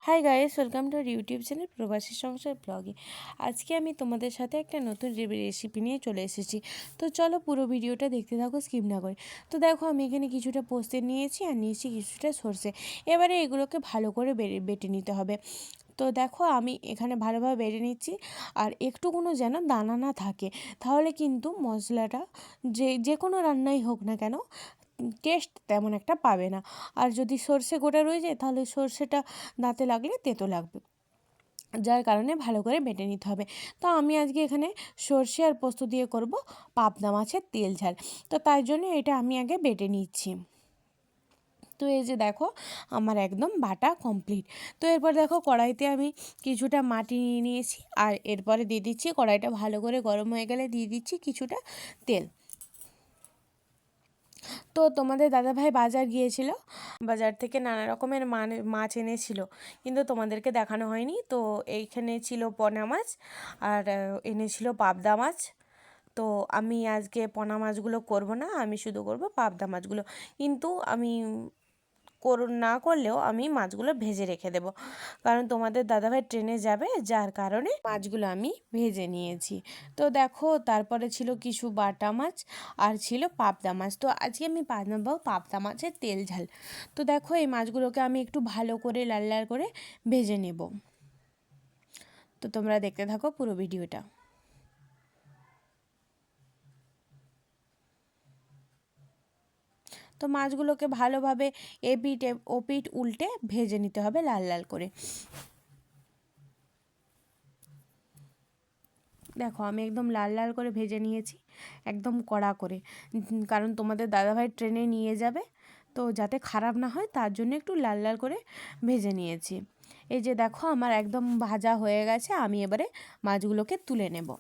Hi guys, welcome to YouTube channel প্রবাসী সংসার ব্লগে। আজকে আমি তোমাদের সাথে একটা নতুন রেসিপি নিয়ে চলে এসেছি। তো চলো পুরো ভিডিওটা দেখতে থাকো, স্কিপ না করে। তো দেখো, আমি এখানে কিছুটা পোস্ত নিয়েছি আর নিয়েছি কিছুটা সর্ষে। এবারে এগুলোকে ভালো করে বেটে নিতে হবে। তো দেখো, আমি এখানে ভালোভাবে বেটে নিচ্ছি। আর একটুকুনো যেন দানা না থাকে, তাহলে কিন্তু মশলাটা যে কোনো রান্নাই হোক না কেন টেস্ট তেমন একটা পাবে না। আর যদি সর্ষে গোটা রয়ে যায় তাহলে সর্ষেটা দাঁতে লাগলে তেতো লাগবে, যার কারণে ভালো করে বেটে নিতে হবে। তো আমি আজকে এখানে সর্ষে আর পোস্ত দিয়ে করব পাবদা মাছের তেল ঝাল। তো তাই জন্য এটা আমি আগে বেটে নিচ্ছি। তো এই যে দেখো, আমার একদম বাটা কমপ্লিট। তো এরপর দেখো, কড়াইতে আমি কিছুটা মাটি নিয়ে নিয়েছি। আর এরপরে দিয়ে দিচ্ছি, কড়াইটা ভালো করে গরম হয়ে গেলে দিয়ে দিচ্ছি কিছুটা তেল। তো তোমাদের দাদাভাই বাজার গিয়েছিল, বাজার থেকে নানা রকমের মাছ এনেছিল, কিন্তু তোমাদেরকে দেখানো হয়নি। তো এইখানে ছিল পোনা মাছ আর এনেছিল পাবদা মাছ। তো আমি আজকে পোনা মাছগুলো করব না, আমি শুধু করব পাবদা মাছগুলো। কিন্তু আমি না করলেও আমি মাছগুলো ভেজে রেখে দেব, কারণ তোমাদের দাদাভাই ট্রেনে যাবে, যার কারণে মাছগুলো আমি ভেজে নিয়েছি। তো দেখো, তারপরে ছিল কিছু বাটা মাছ আর ছিল পাবদা মাছ। তো আজকে আমি বানাবো পাবদা মাছের তেল ঝাল। তো দেখো, এই মাছগুলোকে আমি একটু ভালো করে লাল লাল করে ভেজে নেব। তো তোমরা দেখতে থাকো পুরো ভিডিওটা। তো মাছগুলোকে ভালোভাবে এপিট ওপিট উল্টে ভেজে নিতে হবে লাল লাল করে। দেখো, আমি একদম লাল লাল করে ভেজে নিয়েছি, একদম কড়া করে, কারণ তোমাদের দাদাভাই ট্রেনে নিয়ে যাবে, তো যাতে খারাপ না হয় তার জন্য একটু লাল লাল করে ভেজে নিয়েছি। এই যে দেখো, আমার একদম ভাজা হয়ে গেছে। আমি এবারে মাছগুলোকে তুলে নেব।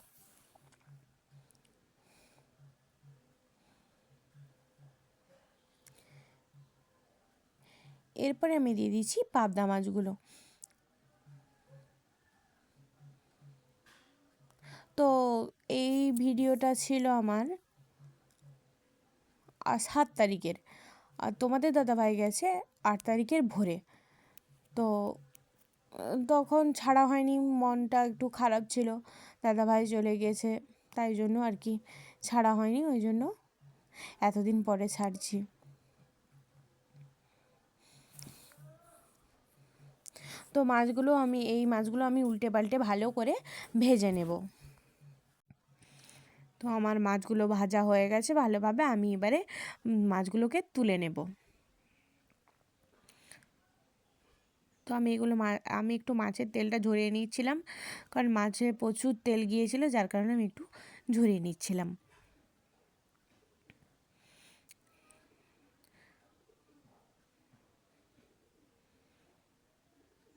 এরপরে আমি দিয়ে দিচ্ছি পাবদা মাছগুলো। তো এই ভিডিওটা ছিল আমার 7 তারিখের, আর তোমাদের দাদাভাই গেছে 8 তারিখের ভোরে। তো তখন ছাড়া হয়নি, মনটা একটু খারাপ ছিল, দাদাভাই চলে গেছে, তাই জন্য আর কি ছাড়া হয়নি, ওই জন্য এতদিন পরে ছাড়ছি। তো এই মাছগুলো আমি উল্টে পাল্টে ভালো করে ভেজে নেব। তো আমার মাছগুলো ভাজা হয়ে গেছে ভালোভাবে, আমি এবারে মাছগুলোকে তুলে নেব। তো আমি একটু মাছের তেলটা ঝরিয়ে নিচ্ছিলাম, কারণ মাছে প্রচুর তেল গিয়েছিল, যার কারণে আমি একটু ঝরিয়ে নিচ্ছিলাম।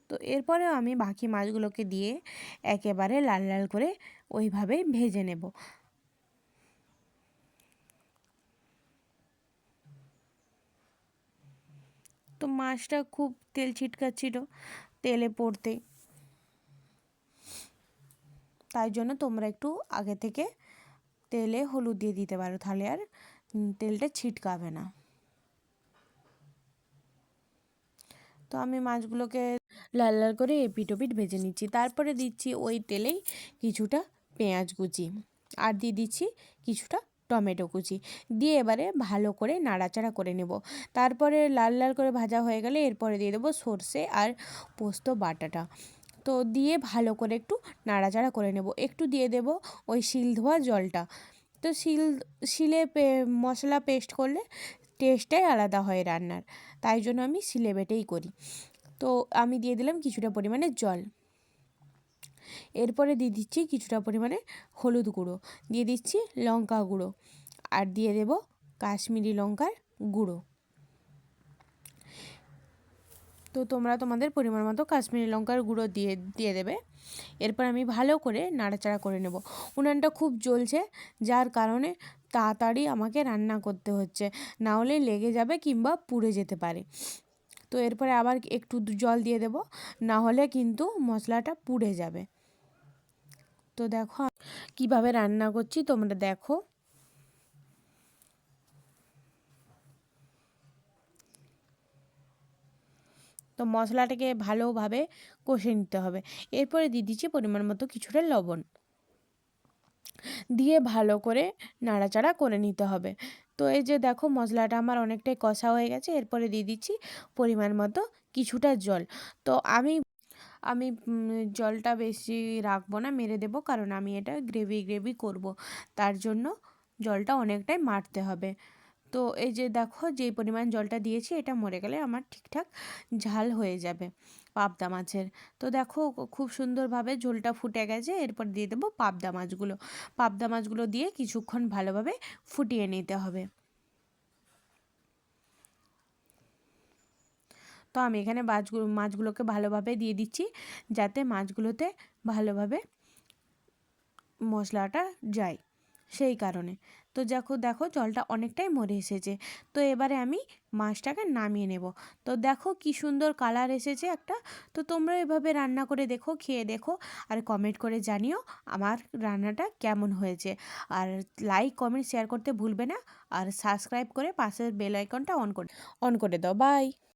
তো এরপরেও আমি বাকি মাছগুলোকে দিয়ে একেবারে লাল লাল করে ওইভাবেই ভেজে নেব। তো মাছটা খুব তেল ছিটকাচ্ছিল তেলে পড়তে, তাই জন্য তোমরা একটু আগে থেকে তেলে হলুদ দিয়ে দিতে পারো, তাহলে আর তেলটা ছিটকাবে না। তো আমি মাছগুলোকে লাল লাল করে এপিট ওপিট ভেজে নিচ্ছি। তারপরে দিচ্ছি ওই তেলেই কিছুটা পেঁয়াজ কুচি, আর দিয়ে দিচ্ছি কিছুটা টমেটো কুচি, দিয়ে এবারে ভালো করে নাড়াচাড়া করে নেব। তারপরে লাল লাল করে ভাজা হয়ে গেলে এরপরে দিয়ে দেবো সর্ষে আর পোস্ত বাটাটা। তো দিয়ে ভালো করে একটু নাড়াচাড়া করে নেব। একটু দিয়ে দেব ওই শিল ধোয়া জলটা। তো শিলে মশলা পেস্ট করলে টেস্টটাই আলাদা হয় রান্নার, তাই জন্য আমি শিলে বেটেই করি। তো আমি দিয়ে দিলাম কিছুটা পরিমাণে জল। এরপরে দিয়ে দিচ্ছি কিছুটা পরিমাণে হলুদ গুঁড়ো, দিয়ে দিচ্ছি লঙ্কা গুঁড়ো, আর দিয়ে দেব কাশ্মীরি লঙ্কার গুঁড়ো। তো তোমরা তোমাদের পরিমাণ মতো কাশ্মীরি লঙ্কার গুঁড়ো দিয়ে দেবে। এরপর আমি ভালো করে নাড়াচাড়া করে নেব। উনানটা খুব জ্বলছে, যার কারণে তাড়াতাড়ি আমাকে রান্না করতে হচ্ছে, না হলে লেগে যাবে কিংবা পুড়ে যেতে পারে। তো এরপরে আবার একটু জল দিয়ে দেব, না হলে কিন্তু মশলাটা পুড়ে যাবে। তো দেখো কিভাবে রান্না করছি, তোমরা দেখো। তো মশলাটাকে ভালোভাবে কষে নিতে হবে। এরপরে দিয়ে দিচ্ছি পরিমাণ মতো কিছুটা লবণ, দিয়ে ভালো করে নাড়াচাড়া করে নিতে হবে। তো এই যে দেখো মশলাটা আমার অনেকটাই কষা হয়ে গেছে। এরপরে দিয়ে দিচ্ছি পরিমাণ মতো কিছুটা জল। তো আমি আমি জলটা বেশি রাখবো না, মেরে দেবো, কারণ আমি এটা গ্রেভি গ্রেভি করব, তার জন্য জলটা অনেকটাই মারতে হবে। তো এই যে দেখো যেই পরিমাণ জলটা দিয়েছি এটা মরে গেলে আমার ঠিকঠাক ঝাল হয়ে যাবে পাবদা মাছের। তো দেখো খুব সুন্দরভাবে ঝোলটা ফুটে গেছে। এরপর দিয়ে দেবো পাবদা মাছগুলো। পাবদা মাছগুলো দিয়ে কিছুক্ষণ ভালোভাবে ফুটিয়ে নিতে হবে। তো আমি এখানে মাছগুলোকে ভালোভাবে দিয়ে দিচ্ছি, যাতে মাছগুলোতে ভালোভাবে মশলাটা যায়, সেই কারণে। তো দেখো দেখো জলটা অনেকটাই মরে এসেছে। তো এবারে আমি মাছটাকে নামিয়ে নেব। তো দেখো কি সুন্দর কালার এসেছে একটা। তো তোমরা এভাবে রান্না করে দেখো, খেয়ে দেখো, আর কমেন্ট করে জানিও আমার রান্নাটা কেমন হয়েছে। আর লাইক কমেন্ট শেয়ার করতে ভুলবে না। আর সাবস্ক্রাইব করে পাশের বেল আইকনটা অন করে দাও। বাই।